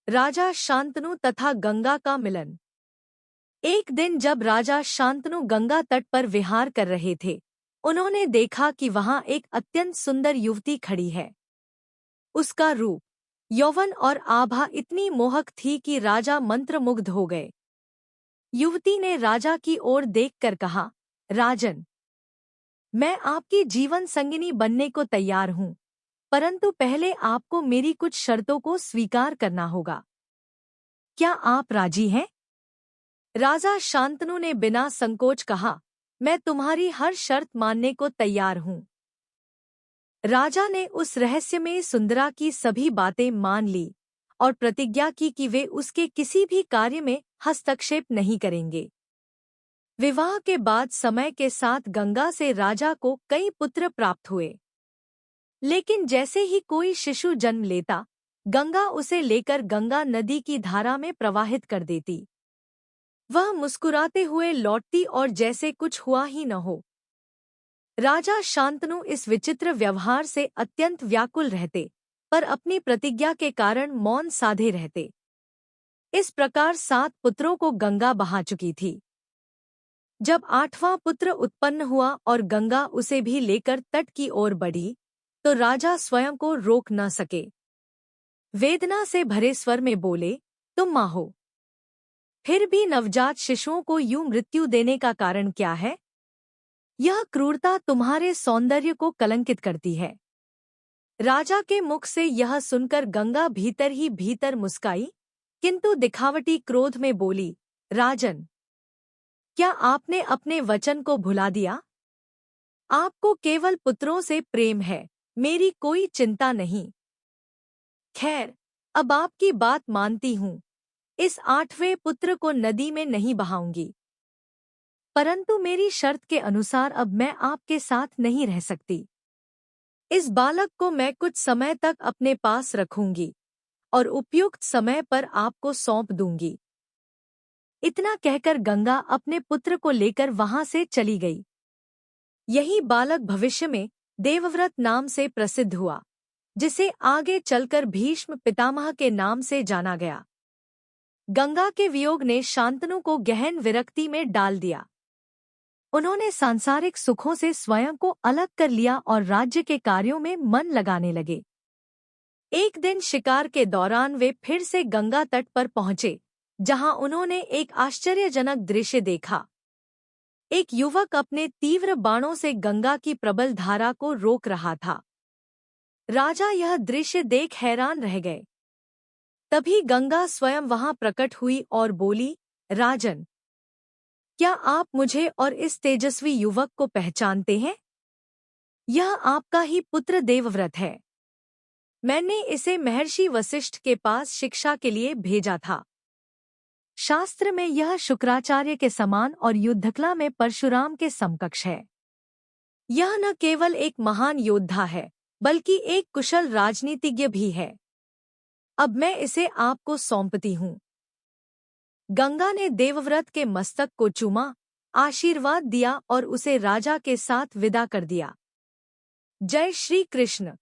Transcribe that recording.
राजा शांतनु तथा गंगा का मिलन। एक दिन जब राजा शांतनु गंगा तट पर विहार कर रहे थे, उन्होंने देखा कि वहां एक अत्यंत सुंदर युवती खड़ी है। उसका रूप, यौवन और आभा इतनी मोहक थी कि राजा मंत्रमुग्ध हो गए। युवती ने राजा की ओर देखकर कहा, राजन, मैं आपकी जीवन संगिनी बनने को तैयार हूँ, परंतु पहले आपको मेरी कुछ शर्तों को स्वीकार करना होगा। क्या आप राजी हैं? राजा शांतनु ने बिना संकोच कहा, मैं तुम्हारी हर शर्त मानने को तैयार हूँ। राजा ने उस रहस्यमयी सुंदरा की सभी बातें मान ली और प्रतिज्ञा की कि वे उसके किसी भी कार्य में हस्तक्षेप नहीं करेंगे। विवाह के बाद समय के साथ गंगा से राजा को कई पुत्र प्राप्त हुए, लेकिन जैसे ही कोई शिशु जन्म लेता, गंगा उसे लेकर गंगा नदी की धारा में प्रवाहित कर देती। वह मुस्कुराते हुए लौटती और जैसे कुछ हुआ ही न हो। राजा शांतनु इस विचित्र व्यवहार से अत्यंत व्याकुल रहते, पर अपनी प्रतिज्ञा के कारण मौन साधे रहते। इस प्रकार 7 पुत्रों को गंगा बहा चुकी थी। जब 8वां पुत्र उत्पन्न हुआ और गंगा उसे भी लेकर तट की ओर बढ़ी, तो राजा स्वयं को रोक न सके। वेदना से भरे स्वर में बोले, तुम माँ हो, फिर भी नवजात शिशुओं को यूं मृत्यु देने का कारण क्या है? यह क्रूरता तुम्हारे सौंदर्य को कलंकित करती है। राजा के मुख से यह सुनकर गंगा भीतर ही भीतर मुस्काई, किंतु दिखावटी क्रोध में बोली, राजन, क्या आपने अपने वचन को भुला दिया? आपको केवल पुत्रों से प्रेम है, मेरी कोई चिंता नहीं। खैर, अब आपकी बात मानती हूँ, इस 8वें पुत्र को नदी में नहीं बहाऊंगी, परंतु मेरी शर्त के अनुसार अब मैं आपके साथ नहीं रह सकती। इस बालक को मैं कुछ समय तक अपने पास रखूंगी और उपयुक्त समय पर आपको सौंप दूंगी। इतना कहकर गंगा अपने पुत्र को लेकर वहां से चली गई। यही बालक भविष्य में देवव्रत नाम से प्रसिद्ध हुआ, जिसे आगे चलकर भीष्म पितामह के नाम से जाना गया। गंगा के वियोग ने शांतनु को गहन विरक्ति में डाल दिया। उन्होंने सांसारिक सुखों से स्वयं को अलग कर लिया और राज्य के कार्यों में मन लगाने लगे। एक दिन शिकार के दौरान वे फिर से गंगा तट पर पहुंचे, जहां उन्होंने एक आश्चर्यजनक दृश्य देखा। एक युवक अपने तीव्र बाणों से गंगा की प्रबल धारा को रोक रहा था। राजा यह दृश्य देख हैरान रह गए। तभी गंगा स्वयं वहां प्रकट हुई और बोली, राजन, क्या आप मुझे और इस तेजस्वी युवक को पहचानते हैं? यह आपका ही पुत्र देवव्रत है। मैंने इसे महर्षि वशिष्ठ के पास शिक्षा के लिए भेजा था। शास्त्र में यह शुक्राचार्य के समान और युद्धकला में परशुराम के समकक्ष है। यह न केवल एक महान योद्धा है, बल्कि एक कुशल राजनीतिज्ञ भी है। अब मैं इसे आपको सौंपती हूँ। गंगा ने देवव्रत के मस्तक को चूमा, आशीर्वाद दिया और उसे राजा के साथ विदा कर दिया। जय श्री कृष्ण।